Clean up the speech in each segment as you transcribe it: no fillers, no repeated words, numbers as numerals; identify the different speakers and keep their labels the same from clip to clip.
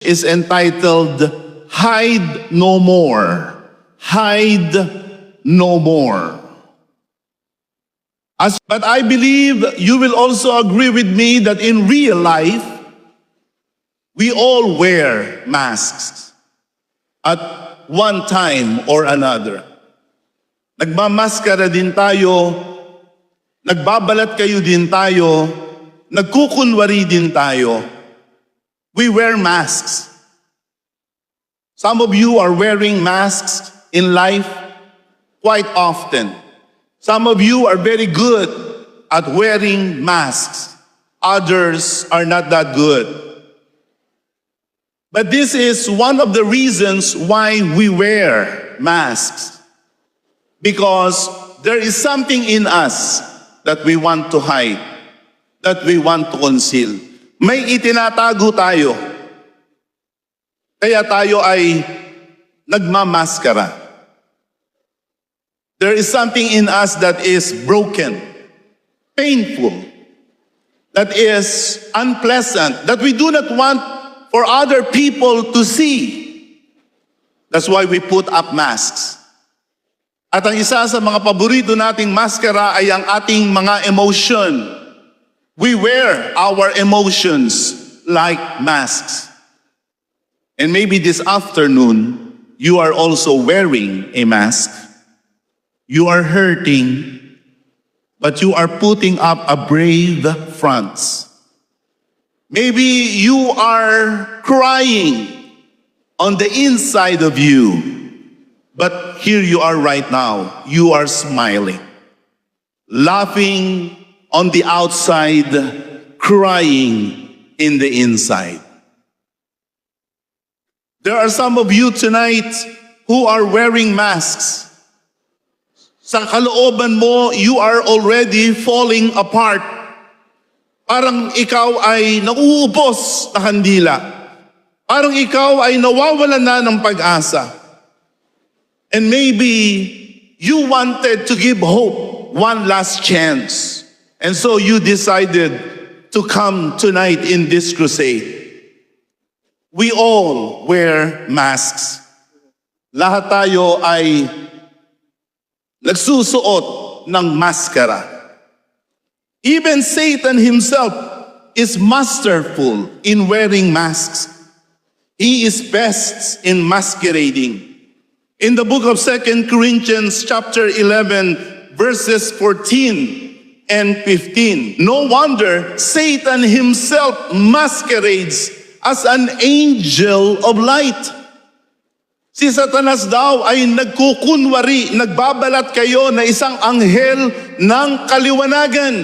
Speaker 1: is entitled Hide No More. Hide no more. But I believe you will also agree with me that in real life, we all wear masks at one time or another. Nagmamaskara din tayo, nagbabalat kayo din tayo, nagkukunwari din tayo. We wear masks. Some of you are wearing masks in life quite often. Some of you are very good at wearing masks. Others are not that good. But this is one of the reasons why we wear masks. Because there is something in us that we want to hide, that we want to conceal. May itinatago tayo. Kaya tayo ay nagmamaskara. There is something in us that is broken, painful, that is unpleasant, that we do not want for other people to see. That's why we put up masks. At ang isa sa mga paborito nating maskara ay ang ating mga emotion. We wear our emotions like masks. And maybe this afternoon, you are also wearing a mask. You are hurting, but you are putting up a brave front. Maybe you are crying on the inside of you, but here you are right now. You are smiling, laughing on the outside, crying in the inside. There are some of you tonight who are wearing masks. Sa kalooban mo, you are already falling apart. Parang ikaw ay nauubos na kandila. Parang ikaw ay nawawalan na ng pag-asa. And maybe you wanted to give hope one last chance. And so you decided to come tonight in this crusade. We all wear masks. Lahat tayo ay nagsusuot ng maskara. Even Satan himself is masterful in wearing masks. He is best in masquerading. In the book of 2 Corinthians chapter 11, verses 14 and 15, no wonder Satan himself masquerades as an angel of light. Si Satanas daw ay nagkukunwari, nagbabalat kayo na isang anghel ng kaliwanagan.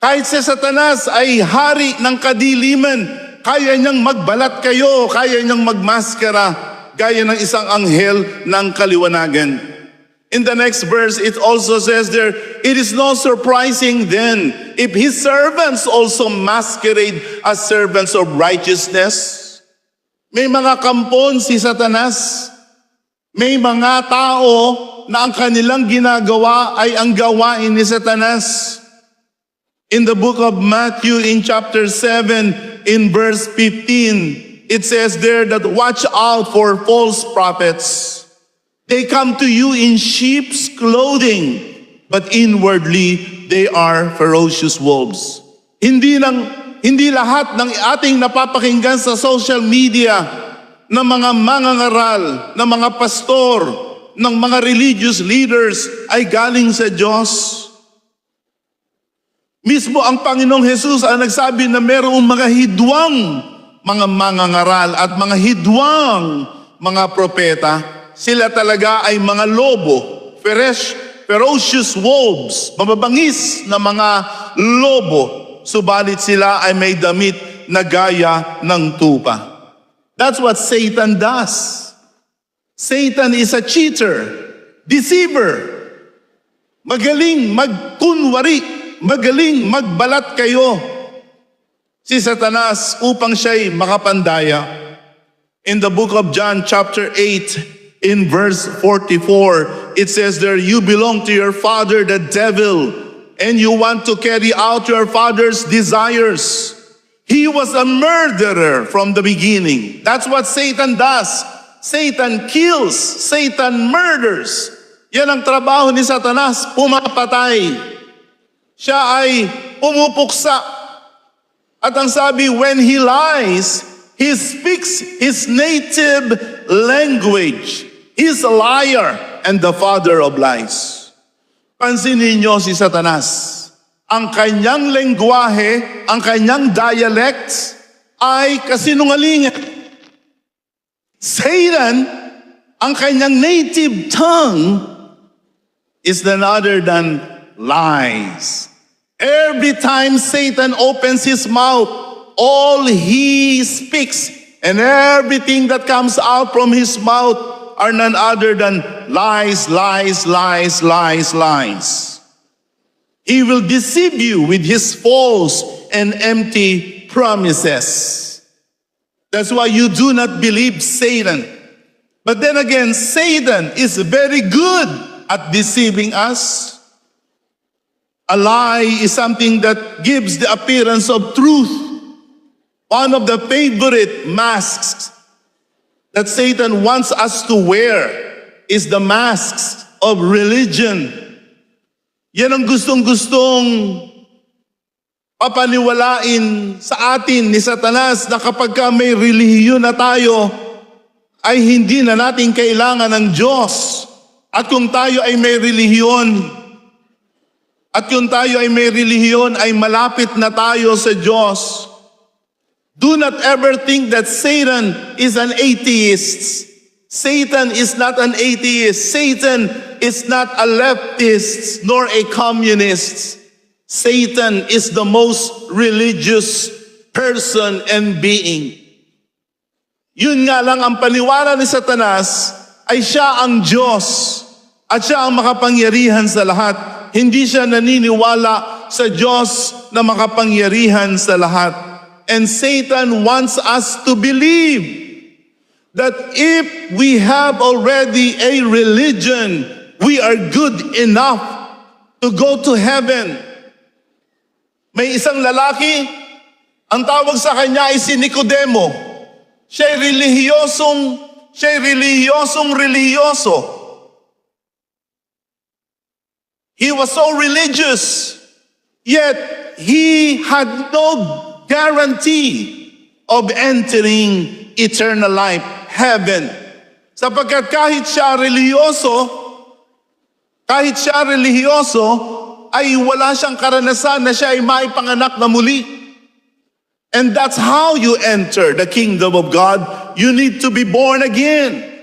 Speaker 1: Kahit si Satanas ay hari ng kadiliman, kaya niyang magbalat kayo, kaya niyang magmaskara, gaya ng isang anghel ng kaliwanagan. In the next verse, it also says there, it is not surprising then if his servants also masquerade as servants of righteousness. May mga kampon si Satanas. May mga tao na ang kanilang ginagawa ay ang gawain ni Satanas. In the book of Matthew in chapter 7 in verse 15, it says there that watch out for false prophets. They come to you in sheep's clothing, but inwardly they are ferocious wolves. Hindi lahat ng ating napapakinggan sa social media ng mga mangangaral, ng mga pastor, ng mga religious leaders ay galing sa Diyos. Mismo ang Panginoong Jesus ang nagsabi na mayroong mga hidwang mga mangangaral at mga hidwang mga propeta. Sila talaga ay mga lobo, ferocious wolves, mababangis na mga lobo. Subalit sila ay may damit na gaya ng tupa. That's what Satan does. Satan is a cheater, deceiver. Magaling magkunwari, magaling magbalat kayo. Si Satanas upang siya'y makapandaya. In the book of John chapter 8 in verse 44, it says there, you belong to your father the devil, and you want to carry out your father's desires. He was a murderer from the beginning. That's what Satan does. Satan kills. Satan murders. Yan ang trabaho ni Satanas, pumapatay. Siya ay pumupuksa. At ang sabi, when he lies, he speaks his native language. He's a liar and the father of lies. Pansinin niyo si Satanas. Ang kanyang lengguwahe, ang kanyang dialect ay kasinungalingan. Satan, ang kanyang native tongue is none other than lies. Every time Satan opens his mouth, all he speaks and everything that comes out from his mouth are none other than lies, lies, lies, lies, lies. He will deceive you with his false and empty promises. That's why you do not believe Satan. But then again, Satan is very good at deceiving us. A lie is something that gives the appearance of truth. One of the favorite masks that Satan wants us to wear is the masks of religion. Yan ang gustong-gustong papaniwalain sa atin ni Satanas na kapag may relihiyon na tayo, ay hindi na natin kailangan ng Diyos. At kung tayo ay may relihiyon, ay malapit na tayo sa Diyos. Do not ever think that Satan is an atheist. Satan is not an atheist. Satan is not a leftist nor a communist. Satan is the most religious person and being. Yun nga lang ang paniwala ni Satanas ay siya ang Diyos at siya ang makapangyarihan sa lahat. Hindi siya naniniwala sa Diyos na makapangyarihan sa lahat. And Satan wants us to believe that if we have already a religion, we are good enough to go to heaven. May isang lalaki, ang tawag sa kanya ay si Nicodemo. Siya'y relihiyosong. He was so religious, yet he had no guarantee of entering eternal life, heaven. Sapagkat kahit siya relihiyoso, ay wala siyang karanasan na siya ay maipanganak na muli. And that's how you enter the kingdom of God. You need to be born again.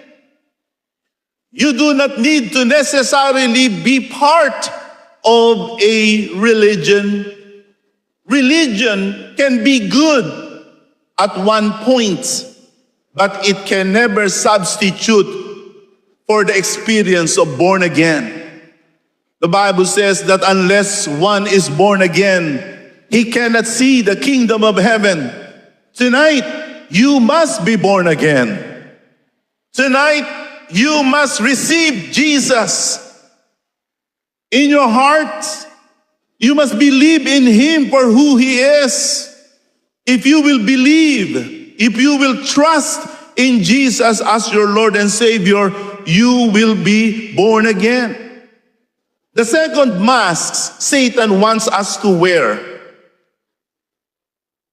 Speaker 1: You do not need to necessarily be part of a religion. Religion can be good at one point, but it can never substitute for the experience of born again. The Bible says that unless one is born again, he cannot see the kingdom of heaven. Tonight, you must be born again. Tonight, you must receive Jesus in your heart. You must believe in Him for who He is. If you will believe, if you will trust in Jesus as your Lord and Savior, you will be born again. The second mask Satan wants us to wear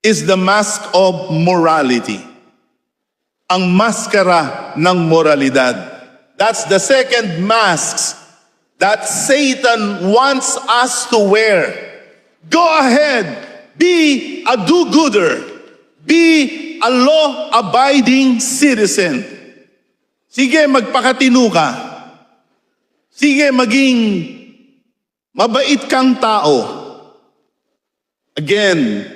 Speaker 1: is the mask of morality. Ang maskara ng moralidad. That's the second mask that Satan wants us to wear. Go ahead, be a do-gooder. Be a law-abiding citizen. Sige, magpakatino ka. Sige, maging mabait kang tao. Again,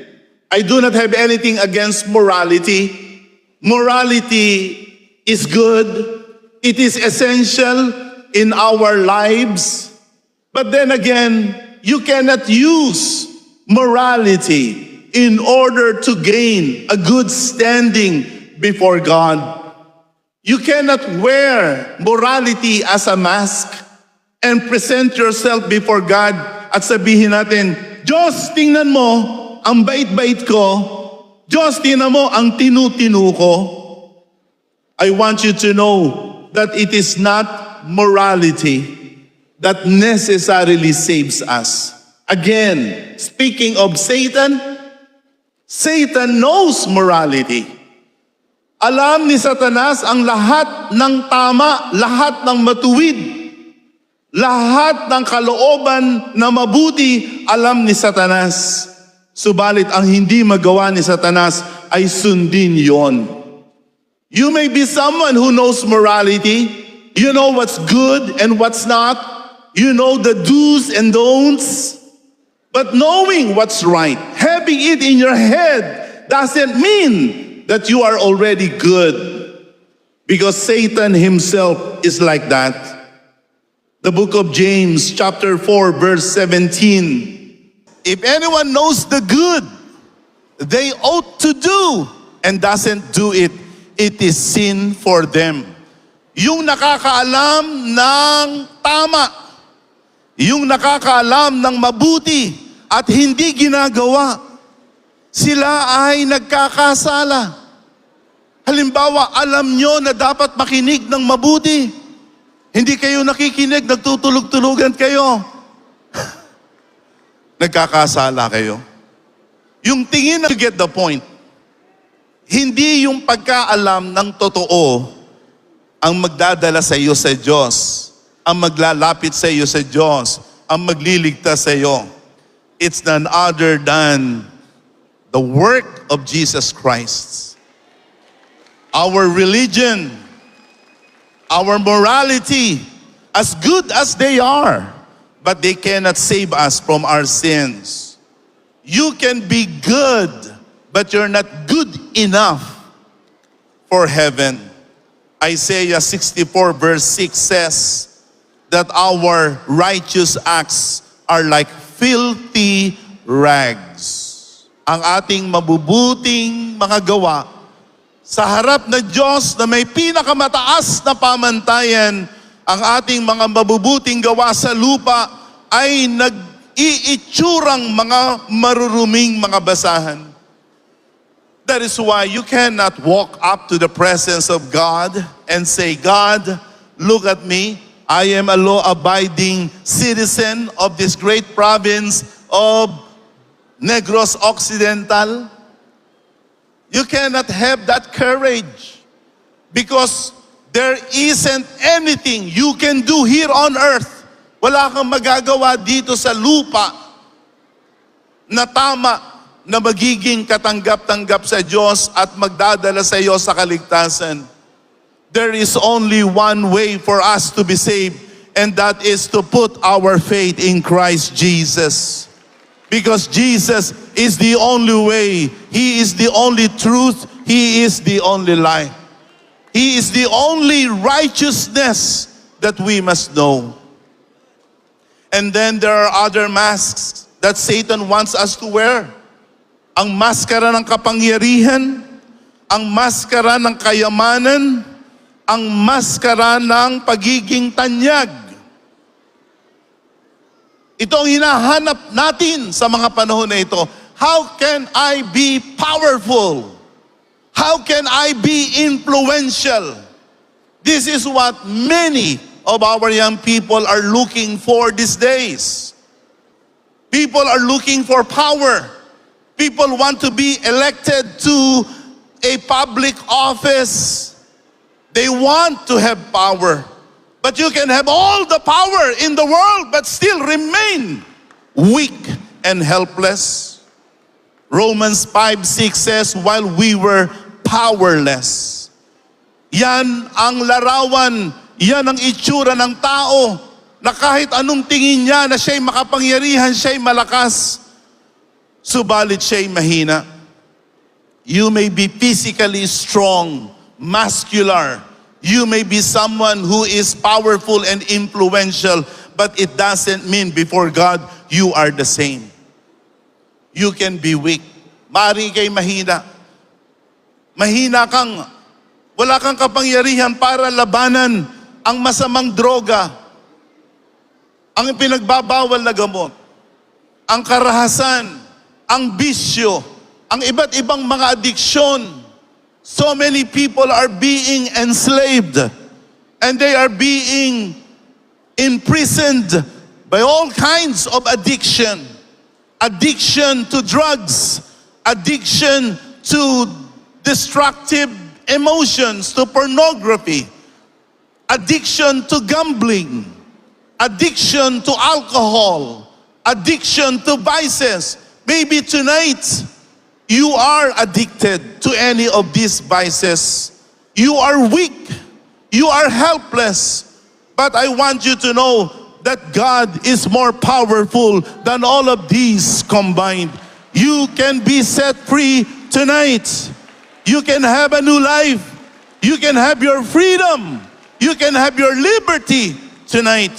Speaker 1: I do not have anything against morality. Morality is good. It is essential in our lives. But then again, you cannot use morality in order to gain a good standing before God. You cannot wear morality as a mask and present yourself before God at sabihin natin, Diyos, tingnan mo, ang bait-bait ko, Diyos, tinan mo ang tinutinu ko. I want you to know that it is not morality that necessarily saves us. Again, speaking of Satan, Satan knows morality. Alam ni Satanas ang lahat ng tama, lahat ng matuwid, lahat ng kalooban na mabuti, alam ni Satanas. Subalit ang hindi magawa ni Satanas ay sundin yon. You may be someone who knows morality. You know what's good and what's not. You know the do's and don'ts. But knowing what's right, having it in your head, doesn't mean that you are already good. Because Satan himself is like that. The book of James, chapter 4, verse 17. If anyone knows the good they ought to do and doesn't do it, it is sin for them. Yung nakakaalam ng tama, yung nakakaalam ng mabuti at hindi ginagawa, sila ay nagkakasala. Halimbawa, alam nyo na dapat makinig ng mabuti. Hindi kayo nakikinig, nagtutulog-tulugan kayo. Nagkakasala kayo. Yung tingin na you get the point. Hindi yung pagkaalam ng totoo ang magdadala sa iyo sa Diyos, ang maglalapit sa iyo sa Diyos, ang magliligtas sa iyo. It's none other than the work of Jesus Christ. Our religion, our morality, as good as they are, but they cannot save us from our sins. You can be good, but you're not good enough for heaven. Isaiah 64 verse 6 says that our righteous acts are like filthy rags. Ang ating mabubuting mga gawa sa harap na Diyos na may pinakamataas na pamantayan, ang ating mga mabubuting gawa sa lupa ay nag-iitsurang mga maruruming mga basahan. That is why you cannot walk up to the presence of God and say, God, look at me. I am a law-abiding citizen of this great province of Negros Occidental. You cannot have that courage because there isn't anything you can do here on earth. Wala kang magagawa dito sa lupa na tama na magiging katanggap-tanggap sa Diyos at magdadala sa iyo sa kaligtasan. There is only one way for us to be saved, and that is to put our faith in Christ Jesus. Because Jesus is the only way. He is the only truth. He is the only life. He is the only righteousness that we must know. And then there are other masks that Satan wants us to wear. Ang maskara ng kapangyarihan, ang maskara ng kayamanan, ang maskara ng pagiging tanyag. Ito ang hinahanap natin sa mga panahon na ito. How can I be powerful? How can I be influential? This is what many of our young people are looking for these days. People are looking for power. People want to be elected to a public office. They want to have power. But you can have all the power in the world but still remain weak and helpless. Romans 5:6 says, while we were powerless. Yan ang larawan, yan ang itsura ng tao na kahit anong tingin niya na siya'y makapangyarihan, siya'y malakas, subalit siya'y mahina. You may be physically strong, muscular. You may be someone who is powerful and influential, but it doesn't mean before God you are the same. You can be weak. Maaari kay mahina. Mahina kang, wala kang kapangyarihan para labanan ang masamang droga, ang pinagbabawal na gamot, ang karahasan, ang bisyo, ang iba't ibang mga addiksyon. So many people are being enslaved and they are being imprisoned by all kinds of addiction. Addiction to drugs, addiction to destructive emotions, to pornography, addiction to gambling, addiction to alcohol, addiction to vices. Maybe tonight, you are addicted to any of these vices. You are weak. You are helpless. But I want you to know that God is more powerful than all of these combined. You can be set free tonight. You can have a new life. You can have your freedom. You can have your liberty tonight.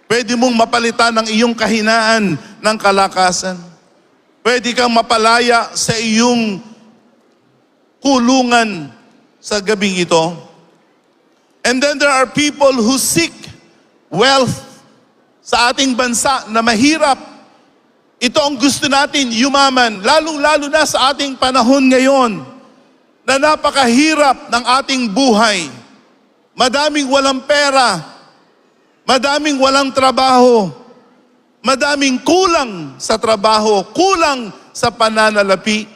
Speaker 1: Pwede mong mapalitan ang iyong kahinaan ng kalakasan. Pwede kang mapalaya sa iyong kulungan sa gabing ito. And then there are people who seek wealth sa ating bansa na mahirap. Ito ang gusto natin, yumaman, lalong-lalo na sa ating panahon ngayon na napakahirap ng ating buhay. Madaming walang pera, madaming walang trabaho, madaming kulang sa trabaho, kulang sa pananalapi.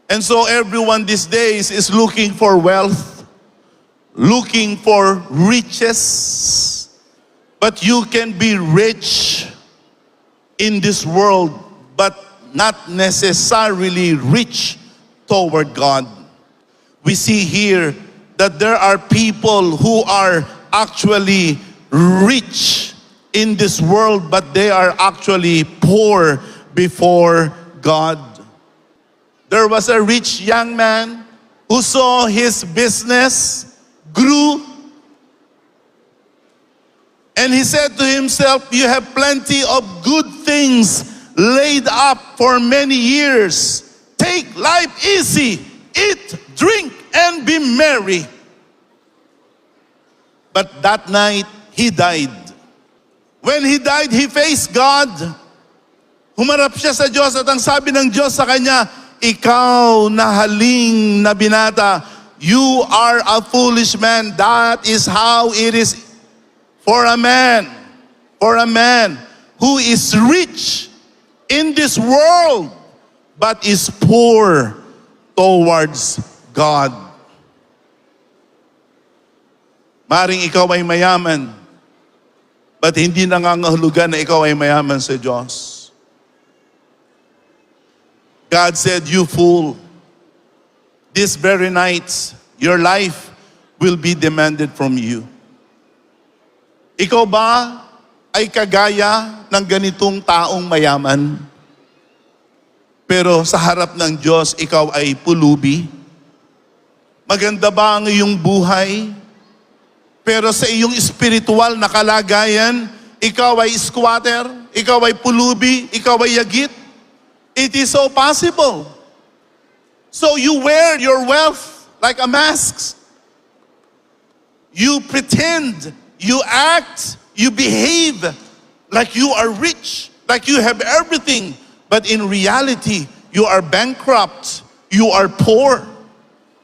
Speaker 1: And so everyone these days is looking for wealth, looking for riches. But you can be rich in this world, but not necessarily rich toward God. We see here that there are people who are actually rich in this world, but they are actually poor before God. There was a rich young man who saw his business grew, and he said to himself, "You have plenty of good things laid up for many years. Take life easy, eat, drink, and be merry." But that night, he died. When he died, he faced God. Humarap siya sa Diyos at ang sabi ng Diyos sa kanya, "Ikaw na haling na binata, you are a foolish man." That is how it is for a man who is rich in this world, but is poor towards God. Maring ikaw ay mayaman, but hindi nangangahulugan na ikaw ay mayaman sa Diyos. God said, "You fool, this very night, your life will be demanded from you." Ikaw ba ay kagaya ng ganitong taong mayaman? Pero sa harap ng Diyos, ikaw ay pulubi? Maganda ba ang iyong buhay? Pero sa iyong spiritual na kalagayan, ikaw ay squatter, ikaw ay pulubi, ikaw ay yagit? It is so possible. So you wear your wealth like a mask. You pretend, you act, you behave like you are rich, like you have everything. But in reality, you are bankrupt, you are poor.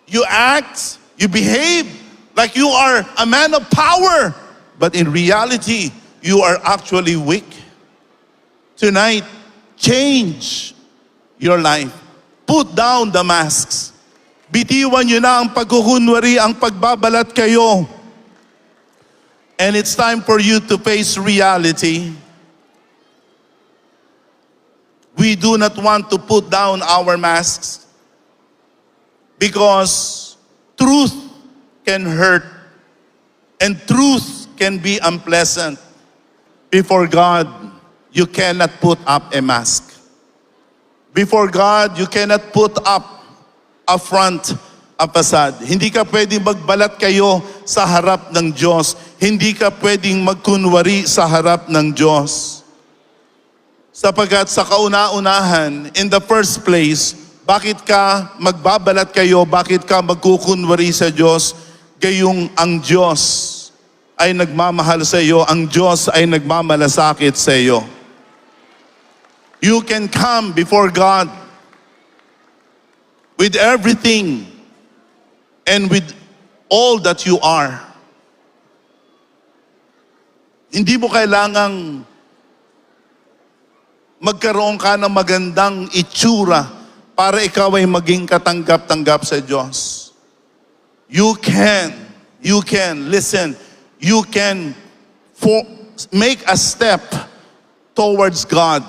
Speaker 1: You act, you behave like you are a man of power. But in reality, you are actually weak. Tonight, change your life. Put down the masks. Bitiwan nyo na ang pagkukunwari, ang pagbabalat kayo. And it's time for you to face reality. We do not want to put down our masks because truth can hurt and truth can be unpleasant. Before God, you cannot put up a mask. Before God, you cannot put up a front, a facade. Hindi ka pwedeng magbalat kayo sa harap ng Diyos. Hindi ka pwedeng magkunwari sa harap ng Diyos. Sapagkat sa kauna-unahan, in the first place, bakit ka magbabalat kayo, bakit ka magkukunwari sa Diyos, gayong ang Diyos ay nagmamahal sa iyo, ang Diyos ay nagmamalasakit sa iyo. You can come before God with everything and with all that you are. Hindi mo kailangang magkaroon ka ng magandang itsura para ikaw ay maging katanggap-tanggap sa Diyos. You can, listen, you can make a step towards God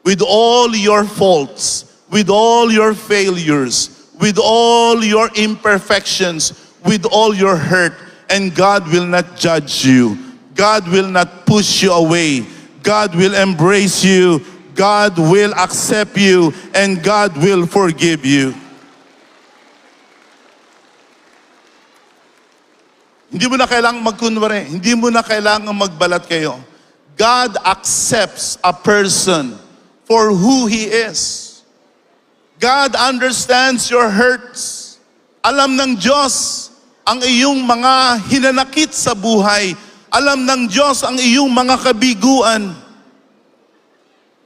Speaker 1: with all your faults, with all your failures, with all your imperfections, with all your hurt, and God will not judge you. God will not push you away. God will embrace you. God will accept you, and God will forgive you. Hindi mo na kailangang magkunwari. Hindi mo na kailangang magbalat kayo. God accepts a person for who he is. God understands your hurts. Alam ng Diyos ang iyong mga hinanakit sa buhay. Alam ng Diyos ang iyong mga kabiguan.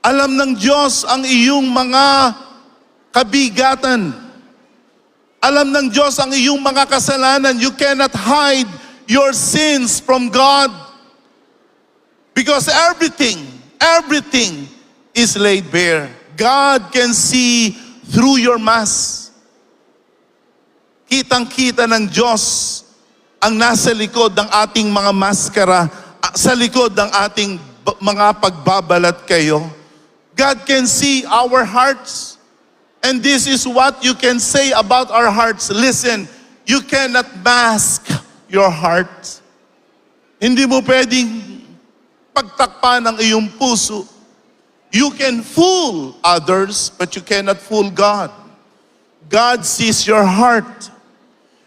Speaker 1: Alam ng Diyos ang iyong mga kabigatan. Alam ng Diyos ang iyong mga kasalanan. You cannot hide your sins from God. Because everything is laid bare. God can see through your mask. Kitang-kita ng Diyos ang nasa likod ng ating mga maskara, sa likod ng ating mga pagbabalat kayo. God can see our hearts. And this is what you can say about our hearts. Listen, you cannot mask your heart. Hindi mo pwedeng pagtakpan ang iyong puso. You can fool others, but you cannot fool God. God sees your heart.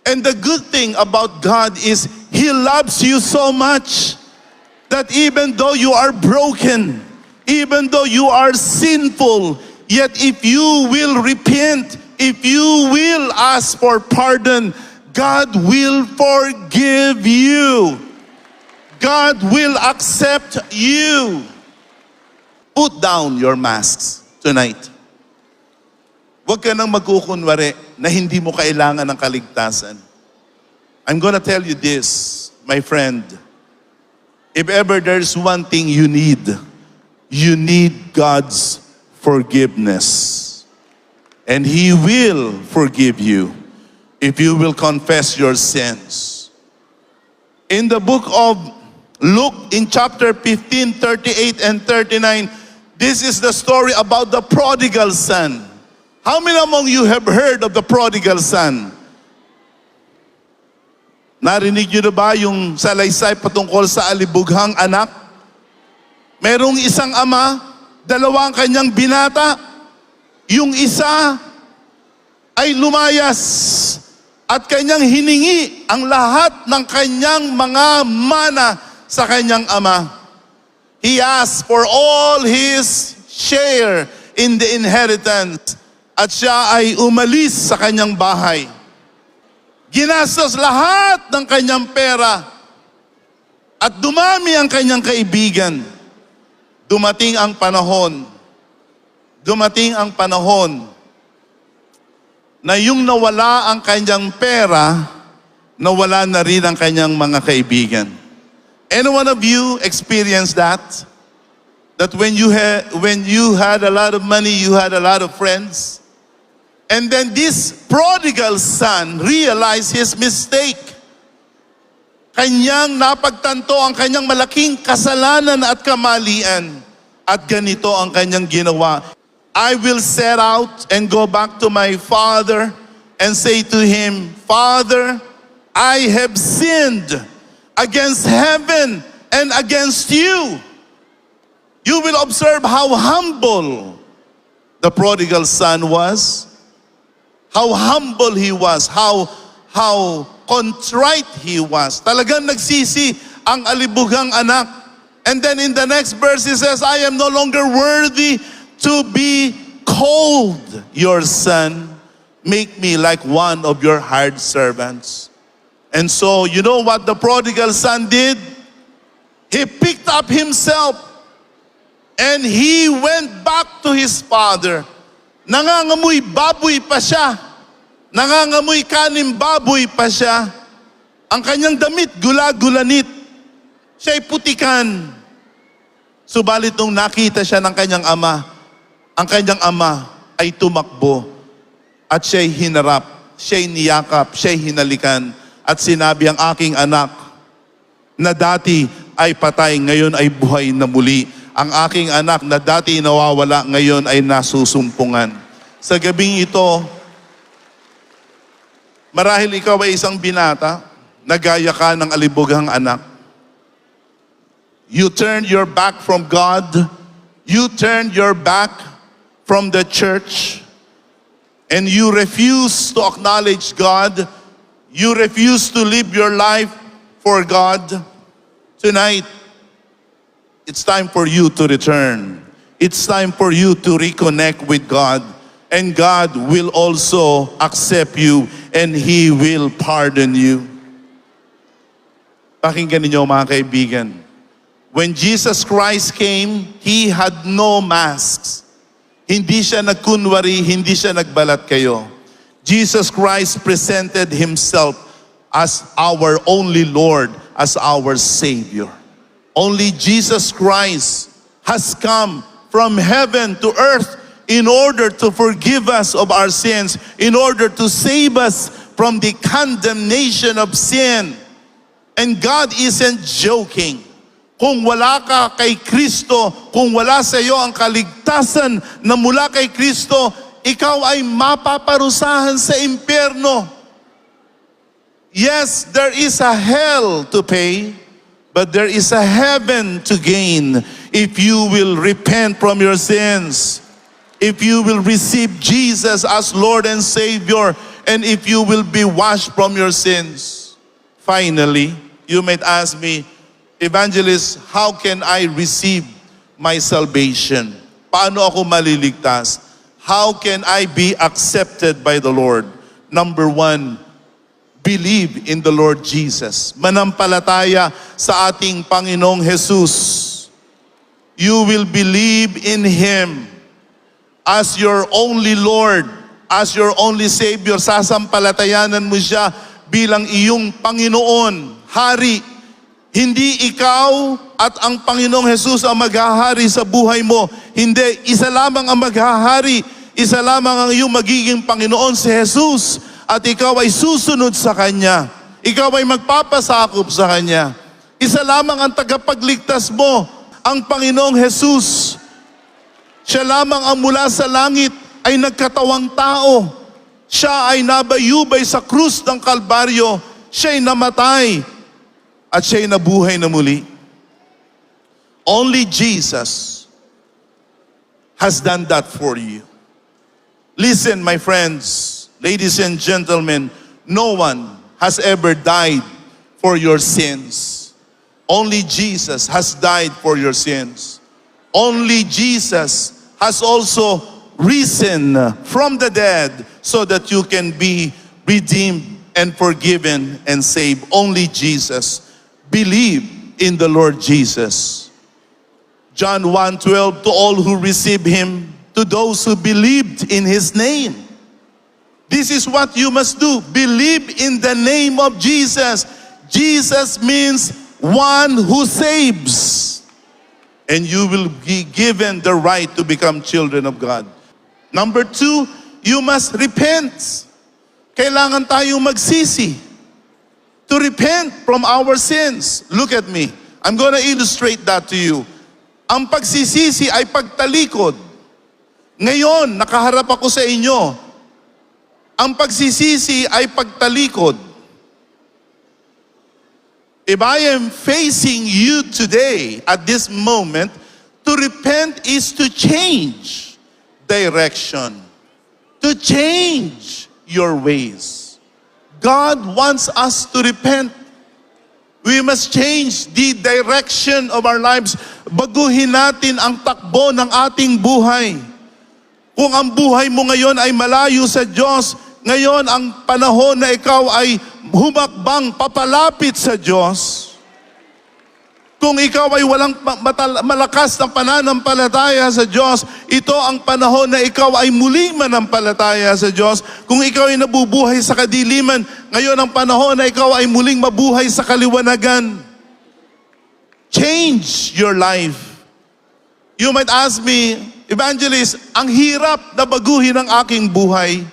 Speaker 1: And the good thing about God is He loves you so much that even though you are broken, even though you are sinful, yet if you will repent, if you will ask for pardon, God will forgive you. God will accept you. Put down your masks tonight. Huwag ka nang magkukunwari na hindi mo kailangan ng kaligtasan. I'm gonna tell you this, my friend. If ever there's one thing you need God's forgiveness. And He will forgive you if you will confess your sins. In the book of Luke, in chapter 15, 38 and 39, this is the story about the prodigal son. How many among you have heard of the prodigal son? Narinig niyo na ba yung salaysay patungkol sa alibughang anak? Merong isang ama, dalawa ang kanyang binata. Yung isa ay lumayas at kanyang hiningi ang lahat ng kanyang mga mana sa kanyang ama. He asked for all his share in the inheritance. At siya ay umalis sa kanyang bahay. Ginastos lahat ng kanyang pera. At dumami ang kanyang kaibigan. Dumating ang panahon na yung nawala ang kanyang pera, nawala na rin ang kanyang mga kaibigan. Any one of you experienced that? That when you had a lot of money, you had a lot of friends? And then this prodigal son realized his mistake. Kanyang napagtanto ang kanyang malaking kasalanan at kamalian. At ganito ang kanyang ginawa. I will set out and go back to my father and say to him, Father, I have sinned against heaven and against you. You will observe how humble the prodigal son was. How humble he was, how contrite he was. Talagang nagsisi ang alibughang anak. And then in the next verse he says, I am no longer worthy to be called your son. Make me like one of your hired servants. And so, you know what the prodigal son did? He picked up himself and he went back to his father. Nangangamoy baboy pa siya Nangangamoy kaning baboy pa siya. Ang kanyang damit, gula-gulanit. Siya'y putikan. Subalit nung nakita siya ng kanyang ama, ang kanyang ama ay tumakbo at siya'y hinarap, siya'y niyakap, siya'y hinalikan at sinabi, ang aking anak na dati ay patay, ngayon ay buhay na muli. Ang aking anak na dati nawawala, ngayon ay nasusumpungan. Sa gabing ito, marahil ikaw ay isang binata, nagaya ka ng alibughang anak. You turned your back from God. You turned your back from the church. And you refuse to acknowledge God. You refuse to live your life for God. Tonight, it's time for you to return. It's time for you to reconnect with God. And God will also accept you and He will pardon you. Pakinggan ninyo mga kaibigan. When Jesus Christ came, He had no masks. Hindi siya nagkunwari, hindi siya nagbalat kayo. Jesus Christ presented Himself as our only Lord, as our Savior. Only Jesus Christ has come from heaven to earth in order to forgive us of our sins, in order to save us from the condemnation of sin. And God isn't joking. Kung wala ka kay Kristo, kung wala sa iyo ang kaligtasan na mula kay Kristo, ikaw ay mapaparusahan sa impyerno. Yes, there is a hell to pay, but there is a heaven to gain if you will repent from your sins, if you will receive Jesus as Lord and Savior, and if you will be washed from your sins. Finally, you might ask me, Evangelist, how can I receive my salvation? Paano ako maliligtas? How can I be accepted by the Lord? Number one, believe in the Lord Jesus. Manampalataya sa ating Panginoong Jesus. You will believe in Him as your only Lord, as your only Savior. Sasampalatayanan mo siya bilang iyong Panginoon, Hari. Hindi ikaw at ang Panginoong Jesus ang maghahari sa buhay mo. Hindi, isa lamang ang maghahari. Isa lamang ang iyong magiging Panginoon, si Jesus. At ikaw ay susunod sa Kanya. Ikaw ay magpapasakop sa Kanya. Isa lamang ang tagapagligtas mo, ang Panginoong Jesus. Siya lamang ang mula sa langit ay nagkatawang tao. Siya ay nabayubay sa krus ng Kalbaryo. Siya ay namatay. At siya'y nabuhay na muli. Only Jesus has done that for you. Listen, my friends, ladies and gentlemen, no one has ever died for your sins. Only Jesus has died for your sins. Only Jesus has also risen from the dead so that you can be redeemed and forgiven and saved. Only Jesus. Believe in the Lord Jesus. John 1:12, to all who receive Him, to those who believed in His name. This is what you must do. Believe in the name of Jesus. Jesus means one who saves. And you will be given the right to become children of God. Number two, you must repent. Kailangan tayong magsisi. To repent from our sins. Look at me. I'm gonna illustrate that to you. Ang pagsisisi ay pagtalikod. Ngayon, nakaharap ako sa inyo. Ang pagsisisi ay pagtalikod. If I am facing you today, at this moment, to repent is to change direction. To change your ways. God wants us to repent. We must change the direction of our lives. Baguhin natin ang takbo ng ating buhay. Kung ang buhay mo ngayon ay malayo sa Diyos, ngayon ang panahon na ikaw ay humakbang papalapit sa Diyos. Kung ikaw ay walang malakas na pananampalataya sa Diyos, ito ang panahon na ikaw ay muling manampalataya sa Diyos. Kung ikaw ay nabubuhay sa kadiliman, ngayon ang panahon na ikaw ay muling mabuhay sa kaliwanagan. Change your life. You might ask me, Evangelist, ang hirap na baguhin ang aking buhay.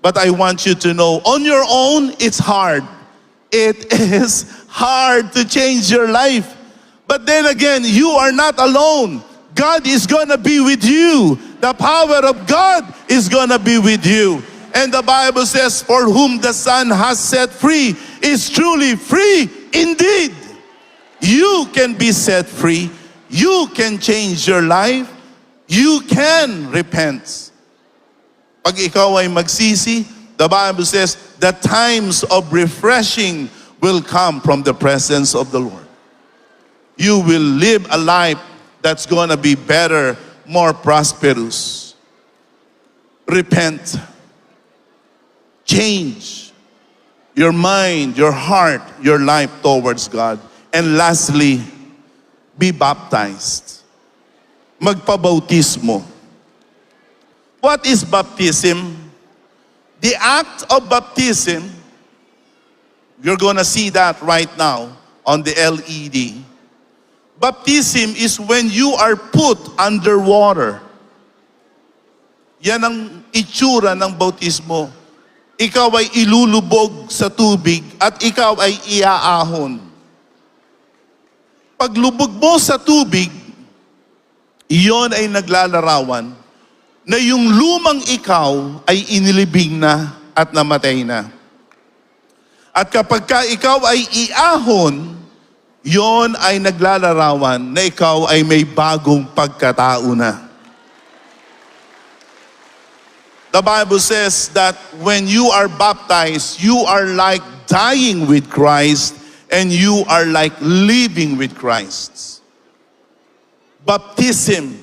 Speaker 1: But I want you to know, on your own, it's hard. It is hard to change your life. But then again, you are not alone. God is gonna be with you. The power of God is gonna be with you. And the Bible says, for whom the Son has set free is truly free indeed. You can be set free. You can change your life. You can repent. Pag ikaw ay magsisi, the Bible says, the times of refreshing will come from the presence of the Lord. You will live a life that's gonna be better, more prosperous. Repent. Change your mind, your heart, your life towards God. And lastly, be baptized. Magpabautismo. What is baptism? The act of baptism, you're gonna see that right now on the LED. Baptism is when you are put under water. Yan ang itsura ng bautismo. Ikaw ay ilulubog sa tubig at ikaw ay iaahon. Paglubog mo sa tubig, iyon ay naglalarawan na yung lumang ikaw ay inilibing na at namatay na. At kapag ka ikaw ay iahon, yon ay naglalarawan na ikaw ay may bagong pagkatao na. The Bible says that when you are baptized, you are like dying with Christ and you are like living with Christ. Baptism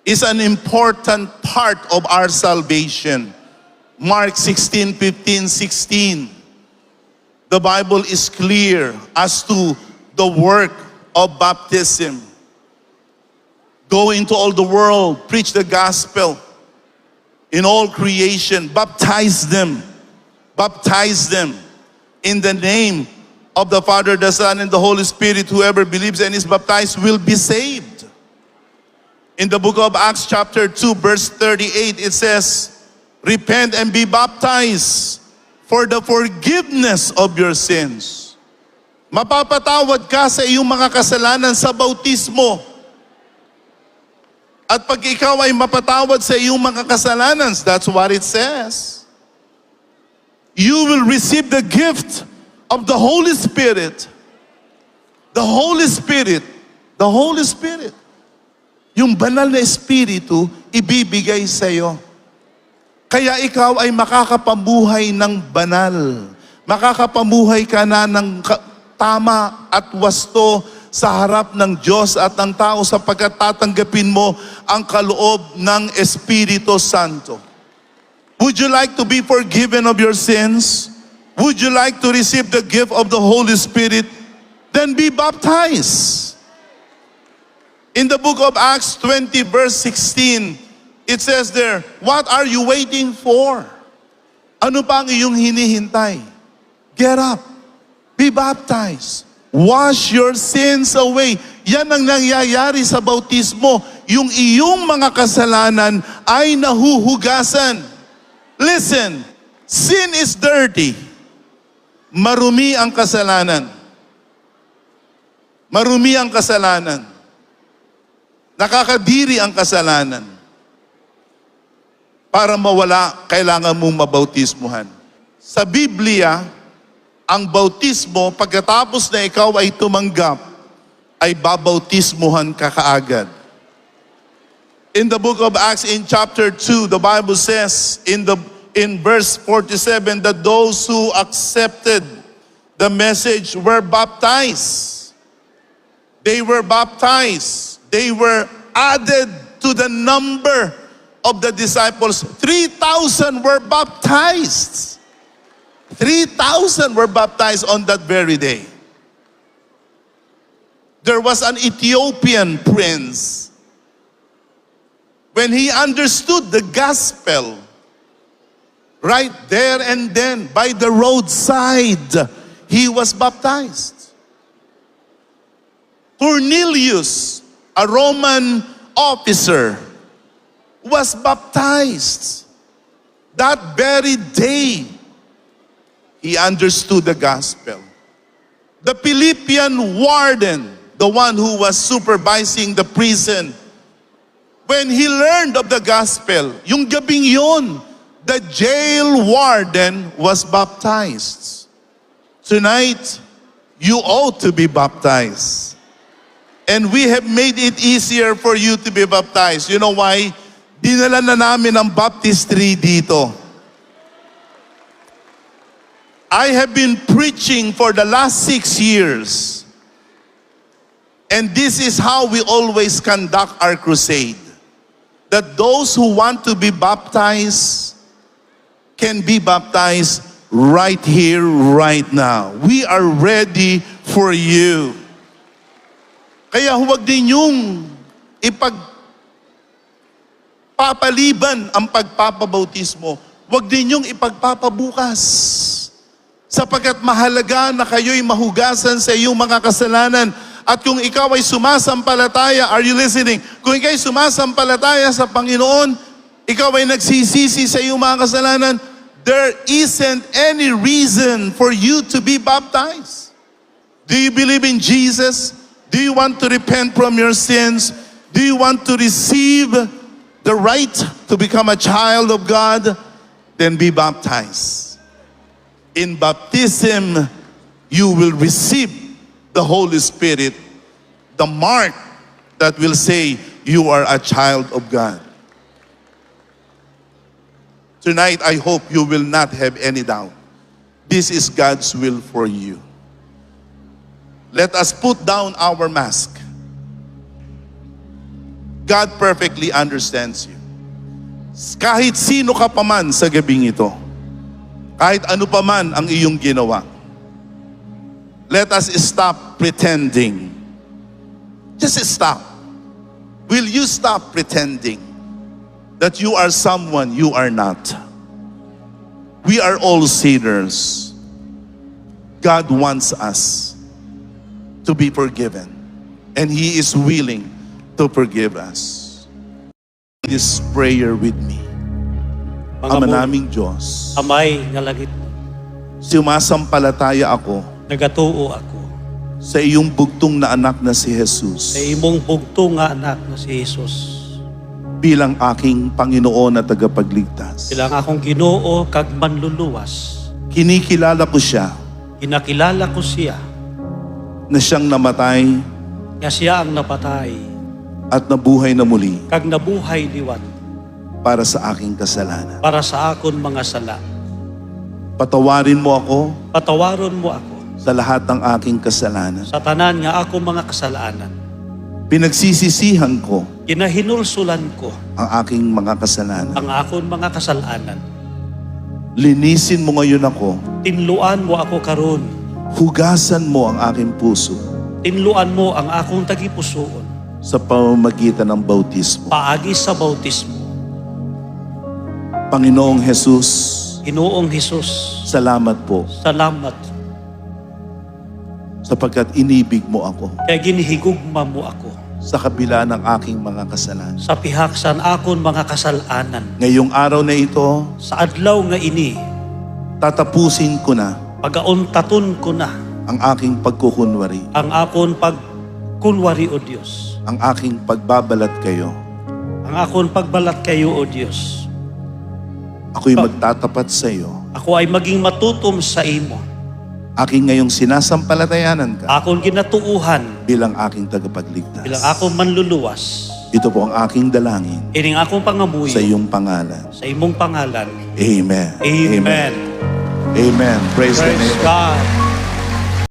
Speaker 1: is an important part of our salvation. Mark 16:15-16. The Bible is clear as to the work of baptism. Go into all the world, preach the gospel in all creation, baptize them in the name of the Father, the Son, and the Holy Spirit. Whoever believes and is baptized will be saved. In the book of Acts chapter 2 verse 38, it says, repent and be baptized for the forgiveness of your sins. Mapapatawad ka sa iyong mga kasalanan sa bautismo. At pag ikaw ay mapatawad sa iyong mga kasalanan, that's what it says. You will receive the gift of the Holy Spirit. The Holy Spirit. The Holy Spirit. Yung banal na Espiritu, ibibigay sa iyo. Kaya ikaw ay makakapamuhay ng banal. Makakapamuhay ka na ng tama at wasto sa harap ng Diyos at ng tao sapagkat tatanggapin mo ang kaloob ng Espiritu Santo. Would you like to be forgiven of your sins? Would you like to receive the gift of the Holy Spirit? Then be baptized. In the book of Acts 20 verse 16, it says there, what are you waiting for? Ano pa ang iyong hinihintay? Get up. Be baptized. Wash your sins away. Yan ang nangyayari sa bautismo. Yung iyong mga kasalanan ay nahuhugasan. Listen, sin is dirty. Marumi ang kasalanan. Marumi ang kasalanan. Nakakadiri ang kasalanan. Para mawala, kailangan mong mabautismuhan. Sa Biblia, ang bautismo, pagkatapos na ikaw ay tumanggap, ay babautismuhan ka kaagad. In the book of Acts, in chapter 2, the Bible says, in verse 47, that those who accepted the message were baptized. They were baptized. They were added to the number of the disciples. 3,000 were baptized. 3,000 were baptized on that very day. There was an Ethiopian prince. When he understood the gospel, right there and then, by the roadside, he was baptized. Cornelius, a Roman officer, was baptized. That very day, he understood the gospel. The Philippian warden, the one who was supervising the prison, when he learned of the gospel, yung gabing yun, the jail warden was baptized. Tonight, you ought to be baptized. And we have made it easier for you to be baptized. You know why? Dinala na namin ang baptistry dito. I have been preaching for the last 6 years. And this is how we always conduct our crusade. That those who want to be baptized can be baptized right here, right now. We are ready for you. Kaya huwag din yung ipagpapaliban ang pagpapabautismo. Huwag din yung ipagpapabukas. Sapagkat mahalaga na kayo'y mahugasan sa iyong mga kasalanan. At kung ikaw ay sumasampalataya, are you listening? Kung ikaw ay sumasampalataya sa Panginoon, ikaw ay nagsisisi sa iyong mga kasalanan, there isn't any reason for you to be baptized. Do you believe in Jesus? Do you want to repent from your sins? Do you want to receive the right to become a child of God? Then be baptized. In baptism, you will receive the Holy Spirit, the mark that will say you are a child of God. Tonight, I hope you will not have any doubt. This is God's will for you. Let us put down our mask. God perfectly understands you. Kahit sino ka pa man sa gabing ito, kahit ano pa man ang iyong ginawa, let us stop pretending. Just stop. Will you stop pretending that you are someone you are not? We are all sinners. God wants us to be forgiven, and He is willing to forgive us. This prayer with me. Ama naming Diyos,
Speaker 2: Amay nga langit,
Speaker 1: sumasampalataya ako
Speaker 2: nagatuo ako
Speaker 1: sa iyong bugtong na anak na si Jesus
Speaker 2: sa imong bugtong nga anak na si Jesus.
Speaker 1: bilang aking Panginoon at tagapagligtas.
Speaker 2: Bilang akong Ginoo kag manluluwas,
Speaker 1: Kinikilala ko siya
Speaker 2: kinakilala ko siya
Speaker 1: na siyang namatay
Speaker 2: nga siya ang napatay
Speaker 1: at nabuhay na muli
Speaker 2: kag nabuhay liwat
Speaker 1: para sa aking kasalanan.
Speaker 2: para sa akon mga sala.
Speaker 1: Patawarin mo ako
Speaker 2: Patawaron mo ako
Speaker 1: sa lahat ng aking kasalanan.
Speaker 2: sa tanan nga akong mga kasalanan.
Speaker 1: Pinagsisisihan ko
Speaker 2: Kinahinulsulan ko
Speaker 1: ang aking mga kasalanan.
Speaker 2: ang akon mga kasalanan.
Speaker 1: Linisin mo ngayon ako.
Speaker 2: Tinluan mo ako karon.
Speaker 1: Hugasan mo ang aking puso
Speaker 2: Tinluan mo ang akong tagipusoon
Speaker 1: sa pamamagitan ng bautismo.
Speaker 2: paagi sa bautismo.
Speaker 1: Panginoong Jesus,
Speaker 2: Ginoong Hesus,
Speaker 1: salamat po
Speaker 2: salamat
Speaker 1: sapagkat inibig mo ako
Speaker 2: kay ginhigugma mo ako
Speaker 1: sa kabila ng aking mga kasalanan.
Speaker 2: sa pihaksan akon mga kasalanan.
Speaker 1: Ngayong araw na ito,
Speaker 2: Sa adlaw nga ini,
Speaker 1: tatapusin ko na
Speaker 2: pagauntaton ko na
Speaker 1: ang aking pagkukunwari,
Speaker 2: ang akon pagkunwari o Dios.
Speaker 1: ang aking pagbabalat kayo.
Speaker 2: Ang akon pagbalat kayo o Dios.
Speaker 1: Ako'y magtatapat sa iyo.
Speaker 2: Ako ay maging matutom sa imo.
Speaker 1: Aking ngayong sinasampalatayanan ka
Speaker 2: Akon ginatuuhan
Speaker 1: bilang aking tagapagligtas.
Speaker 2: bilang akong manluluwas.
Speaker 1: Ito po ang aking dalangin
Speaker 2: Ining akong pangamuyo
Speaker 1: sa iyong pangalan.
Speaker 2: sa imong pangalan.
Speaker 1: Amen.
Speaker 2: Amen.
Speaker 1: Amen. Praise the
Speaker 2: Praise
Speaker 1: name.
Speaker 2: God.